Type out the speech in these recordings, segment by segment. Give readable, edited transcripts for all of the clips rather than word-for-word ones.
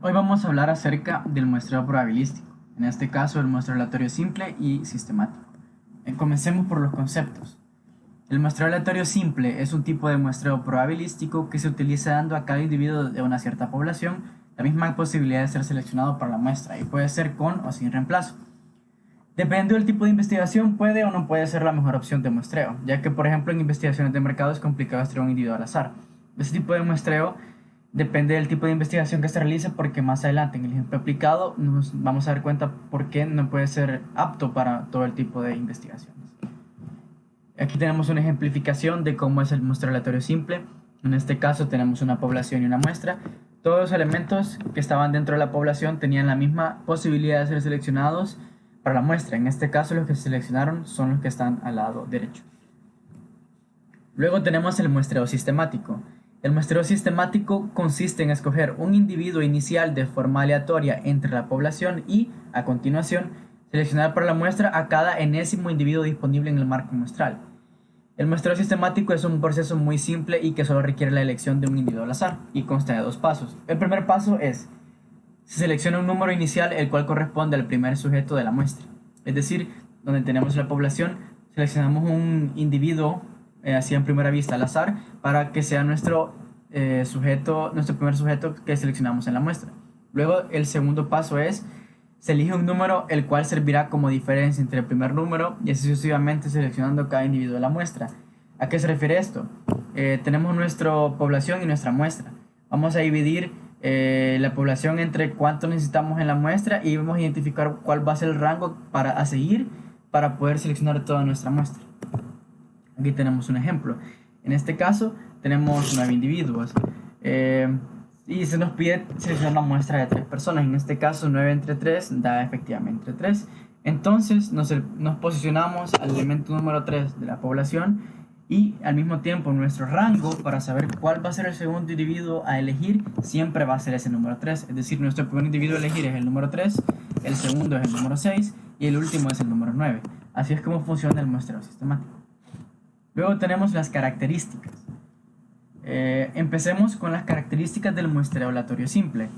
Hoy vamos a hablar acerca del muestreo probabilístico, en este caso el muestreo aleatorio simple y sistemático. Comencemos por los conceptos. El muestreo aleatorio simple es un tipo de muestreo probabilístico que se utiliza dando a cada individuo de una cierta población la misma posibilidad de ser seleccionado para la muestra y puede ser con o sin reemplazo. Dependiendo del tipo de investigación puede o no puede ser la mejor opción de muestreo, ya que por ejemplo en investigaciones de mercado es complicado extraer un individuo al azar. Este tipo de muestreo depende del tipo de investigación que se realice porque más adelante en el ejemplo aplicado nos vamos a dar cuenta por qué no puede ser apto para todo el tipo de investigaciones. Aquí tenemos una ejemplificación de cómo es el muestreo aleatorio simple. En este caso tenemos una población y una muestra. Todos los elementos que estaban dentro de la población tenían la misma posibilidad de ser seleccionados para la muestra. En este caso los que se seleccionaron son los que están al lado derecho. Luego tenemos el muestreo sistemático. El muestreo sistemático consiste en escoger un individuo inicial de forma aleatoria entre la población y, a continuación, seleccionar para la muestra a cada enésimo individuo disponible en el marco muestral. El muestreo sistemático es un proceso muy simple y que solo requiere la elección de un individuo al azar y consta de dos pasos. El primer paso es: se selecciona un número inicial el cual corresponde al primer sujeto de la muestra. Es decir, donde tenemos la población, seleccionamos un individuo así en primera vista al azar para que sea nuestro primer sujeto que seleccionamos en la muestra. Luego el segundo paso es: se elige un número el cual servirá como diferencia entre el primer número y así sucesivamente seleccionando cada individuo de la muestra. ¿A qué se refiere esto? Tenemos nuestra población y nuestra muestra. Vamos a dividir la población entre cuánto necesitamos en la muestra y vamos a identificar cuál va a ser el rango a seguir para poder seleccionar toda nuestra muestra. Aquí tenemos un ejemplo. En este caso tenemos 9 individuos y se nos pide seleccionar una muestra de 3 personas. En este caso 9 entre 3 da efectivamente 3. Entonces nos posicionamos al elemento número 3 de la población y al mismo tiempo nuestro rango para saber cuál va a ser el segundo individuo a elegir siempre va a ser ese número 3. Es decir, nuestro primer individuo a elegir es el número 3, el segundo es el número 6 y el último es el número 9. Así es como funciona el muestreo sistemático. Luego tenemos las características. Empecemos con las características del muestreo aleatorio simple.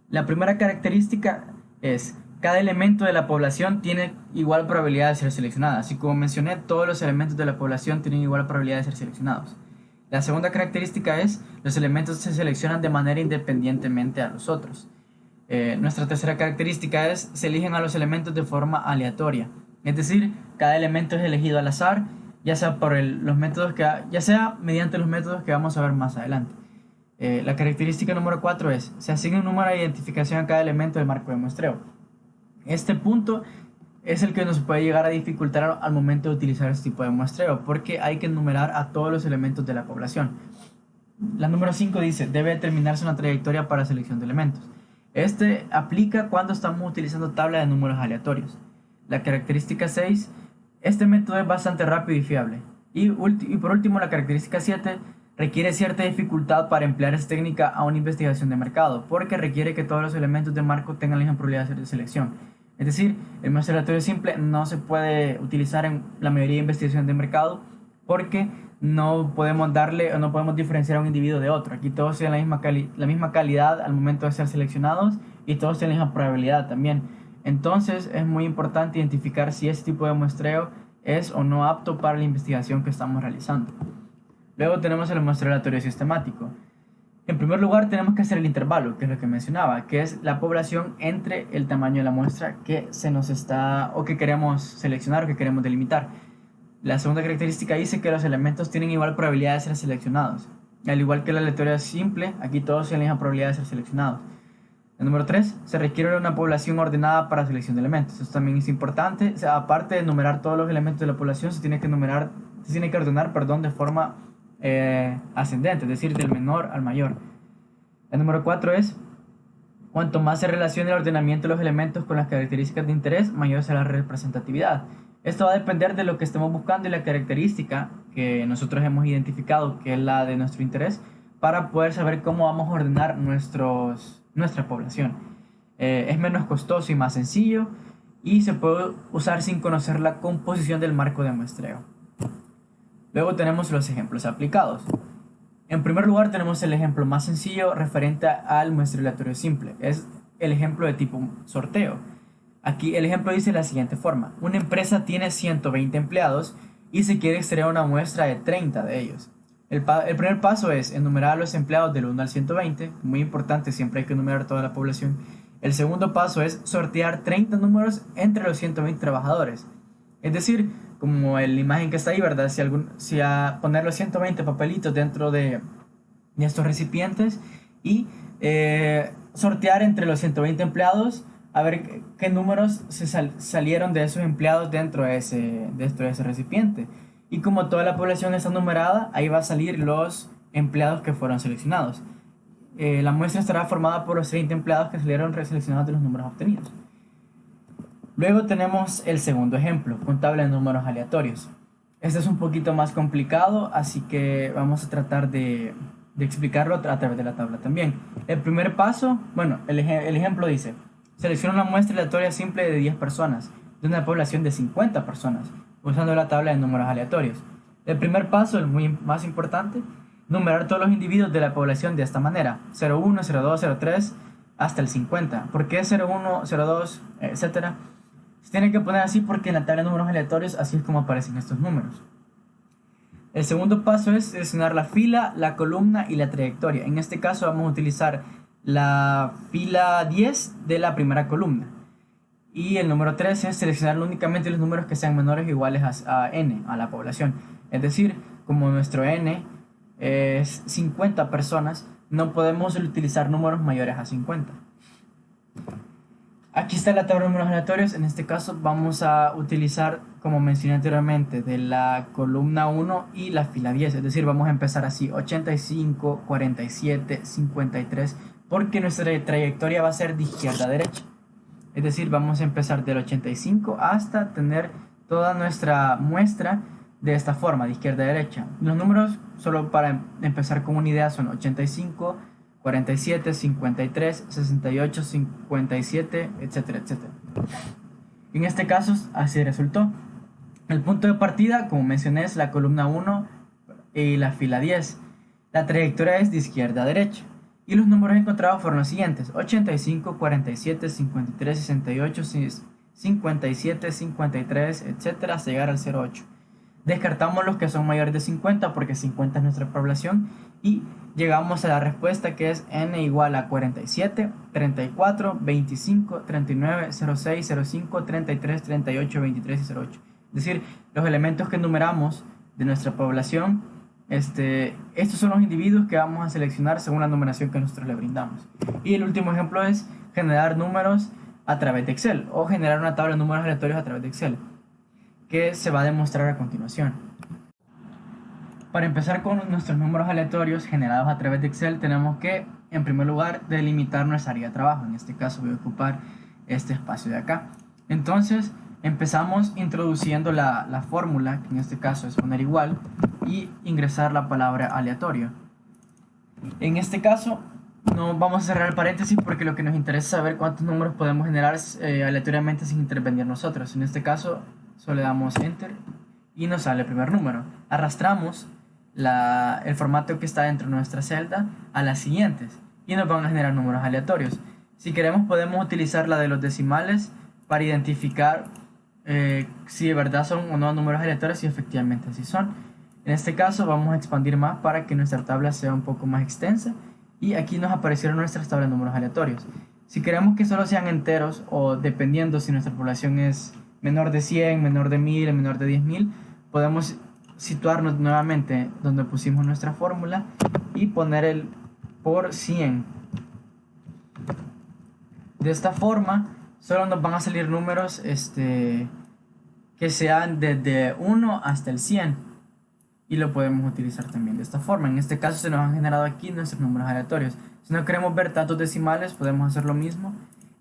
La primera característica es: cada elemento de la población tiene igual probabilidad de ser seleccionada. Así como mencioné, todos los elementos de la población tienen igual probabilidad de ser seleccionados. La segunda característica es: los elementos se seleccionan de manera independientemente a los otros. Nuestra tercera característica es: se eligen a los elementos de forma aleatoria. Es decir, cada elemento es elegido al azar, ya sea mediante los métodos que vamos a ver más adelante. La característica número 4 es: se asigna un número de identificación a cada elemento del marco de muestreo. Este punto es el que nos puede llegar a dificultar al momento de utilizar este tipo de muestreo, porque hay que enumerar a todos los elementos de la población. La número 5 dice: debe determinarse una trayectoria para selección de elementos. Este aplica cuando estamos utilizando tabla de números aleatorios. La característica 6: este método es bastante rápido y fiable. Y por último, la característica 7 requiere cierta dificultad para emplear esta técnica a una investigación de mercado, porque requiere que todos los elementos de marco tengan la misma probabilidad de selección. Es decir, el muestreo aleatorio simple no se puede utilizar en la mayoría de investigaciones de mercado porque no podemos diferenciar a un individuo de otro. Aquí todos tienen la misma calidad al momento de ser seleccionados y todos tienen la misma probabilidad también. Entonces es muy importante identificar si este tipo de muestreo es o no apto para la investigación que estamos realizando. Luego tenemos el muestreo aleatorio sistemático. En primer lugar tenemos que hacer el intervalo, que es lo que mencionaba, que es la población entre el tamaño de la muestra que que queremos seleccionar o que queremos delimitar. La segunda característica dice que los elementos tienen igual probabilidad de ser seleccionados. Al igual que la aleatoria simple, aquí todos tienen la misma probabilidad de ser seleccionados. El número 3, se requiere una población ordenada para selección de elementos. Esto también es importante. O sea, aparte de enumerar todos los elementos de la población, se tiene que ordenar de forma ascendente, es decir, del menor al mayor. El número 4 es: cuanto más se relacione el ordenamiento de los elementos con las características de interés, mayor será la representatividad. Esto va a depender de lo que estemos buscando y la característica que nosotros hemos identificado, que es la de nuestro interés, para poder saber cómo vamos a ordenar nuestra población. Es menos costoso y más sencillo y se puede usar sin conocer la composición del marco de muestreo. Luego tenemos los ejemplos aplicados. En primer lugar tenemos el ejemplo más sencillo referente al muestreo aleatorio simple. Es el ejemplo de tipo sorteo. Aquí el ejemplo dice de la siguiente forma. Una empresa tiene 120 empleados y se quiere extraer una muestra de 30 de ellos. El primer paso es enumerar a los empleados del 1 al 120. Muy importante, siempre hay que enumerar toda la población. El segundo paso es sortear 30 números entre los 120 trabajadores. Es decir, como en la imagen que está ahí, ¿verdad? Si a poner los 120 papelitos dentro de estos recipientes y sortear entre los 120 empleados a ver qué números salieron de esos empleados dentro de ese recipiente. Y como toda la población está numerada, ahí va a salir los empleados que fueron seleccionados. La muestra estará formada por los 30 empleados que salieron seleccionados de los números obtenidos. Luego tenemos el segundo ejemplo, con tabla de números aleatorios. Este es un poquito más complicado, así que vamos a tratar de explicarlo a través de la tabla también. El primer paso, bueno, el ejemplo dice, selecciona una muestra aleatoria simple de 10 personas, de una población de 50 personas, usando la tabla de números aleatorios. El primer paso, el más importante, numerar todos los individuos de la población de esta manera, 01, 02, 03, hasta el 50. ¿Por qué 01, 02, etcétera? Se tiene que poner así porque en la tabla de números aleatorios así es como aparecen estos números. El segundo paso es seleccionar la fila, la columna y la trayectoria. En este caso vamos a utilizar la fila 10 de la primera columna. Y el número 3 es seleccionar únicamente los números que sean menores o iguales a n, a la población. Es decir, como nuestro n es 50 personas, no podemos utilizar números mayores a 50. Aquí está la tabla de números aleatorios. En este caso vamos a utilizar, como mencioné anteriormente, de la columna 1 y la fila 10. Es decir, vamos a empezar así, 85, 47, 53, porque nuestra trayectoria va a ser de izquierda a derecha. Es decir, vamos a empezar del 85 hasta tener toda nuestra muestra de esta forma, de izquierda a derecha. Los números, solo para empezar con una idea, son 85, 47, 53, 68, 57, etcétera, etcétera. En este caso, así resultó. El punto de partida, como mencioné, es la columna 1 y la fila 10. La trayectoria es de izquierda a derecha. Y los números encontrados fueron los siguientes: 85, 47, 53, 68, 57, 53, etcétera, hasta llegar al 08. Descartamos los que son mayores de 50 porque 50 es nuestra población y llegamos a la respuesta que es n igual a 47, 34, 25, 39, 06, 05, 33, 38, 23 y 08. Es decir, los elementos que enumeramos de nuestra población, estos son los individuos que vamos a seleccionar según la numeración que nosotros le brindamos. Y el último ejemplo es generar números a través de Excel o generar una tabla de números aleatorios a través de Excel, que se va a demostrar a continuación. Para empezar con nuestros números aleatorios generados a través de Excel, tenemos que, en primer lugar, delimitar nuestra área de trabajo. En este caso voy a ocupar este espacio de acá. Entonces, empezamos introduciendo la fórmula, que en este caso es poner igual, y ingresar la palabra aleatorio. En este caso, no vamos a cerrar el paréntesis porque lo que nos interesa es saber cuántos números podemos generar aleatoriamente sin intervenir nosotros. En este caso, solo le damos Enter y nos sale el primer número. Arrastramos el formato que está dentro de nuestra celda a las siguientes y nos van a generar números aleatorios. Si queremos podemos utilizar la de los decimales para identificar si de verdad son o no números aleatorios y efectivamente así son. En este caso vamos a expandir más para que nuestra tabla sea un poco más extensa y aquí nos aparecieron nuestras tablas de números aleatorios. Si queremos que solo sean enteros o dependiendo si nuestra población es menor de 100, menor de 1000, menor de 10.000, podemos situarnos nuevamente donde pusimos nuestra fórmula y poner el por 100. De esta forma solo nos van a salir números que sean desde 1 hasta el 100 y lo podemos utilizar también de esta forma. En este caso se nos han generado aquí nuestros números aleatorios. Si no queremos ver tantos decimales podemos hacer lo mismo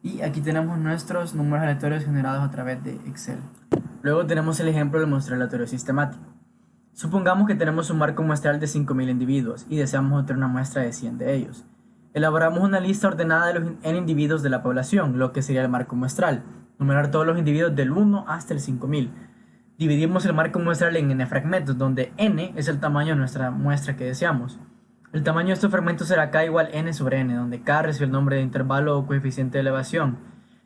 y aquí tenemos nuestros números aleatorios generados a través de Excel. Luego tenemos el ejemplo del muestreo aleatorio sistemático. Supongamos que tenemos un marco muestral de 5.000 individuos y deseamos obtener una muestra de 100 de ellos. Elaboramos una lista ordenada de los n individuos de la población, lo que sería el marco muestral. Numerar todos los individuos del 1 hasta el 5.000. Dividimos el marco muestral en n fragmentos, donde n es el tamaño de nuestra muestra que deseamos. El tamaño de estos fragmentos será k igual n sobre n, donde k recibe el nombre de intervalo o coeficiente de elevación.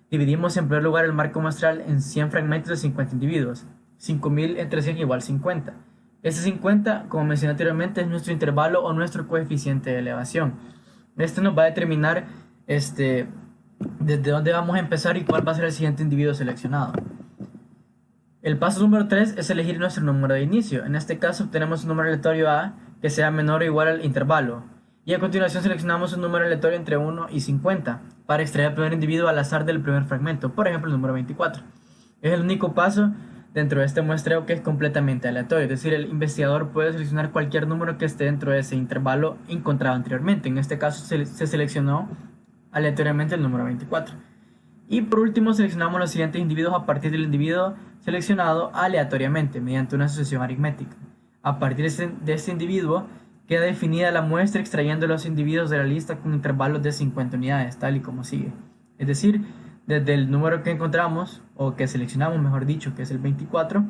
Dividimos en primer lugar el marco muestral en 100 fragmentos de 50 individuos. 5000 entre 100 igual 50. Ese 50, como mencioné anteriormente, es nuestro intervalo o nuestro coeficiente de elevación. Este nos va a determinar desde dónde vamos a empezar y cuál va a ser el siguiente individuo seleccionado. El paso número 3 es elegir nuestro número de inicio. En este caso obtenemos un número aleatorio A que sea menor o igual al intervalo. Y a continuación seleccionamos un número aleatorio entre 1 y 50 para extraer el primer individuo al azar del primer fragmento, por ejemplo el número 24. Es el único paso dentro de este muestreo que es completamente aleatorio, es decir, el investigador puede seleccionar cualquier número que esté dentro de ese intervalo encontrado anteriormente. En este caso se seleccionó aleatoriamente el número 24. Y por último seleccionamos los siguientes individuos a partir del individuo seleccionado aleatoriamente mediante una sucesión aritmética. A partir de este individuo queda definida la muestra extrayendo los individuos de la lista con intervalos de 50 unidades, tal y como sigue. Es decir, desde el número que encontramos, o que seleccionamos mejor dicho, que es el 24,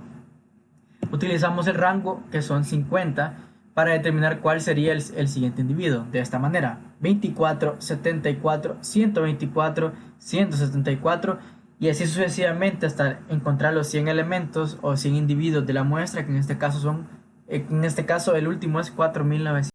utilizamos el rango, que son 50, para determinar cuál sería el siguiente individuo. De esta manera, 24, 74, 124, 174 y así sucesivamente hasta encontrar los 100 elementos o 100 individuos de la muestra, que en este caso el último es 4900.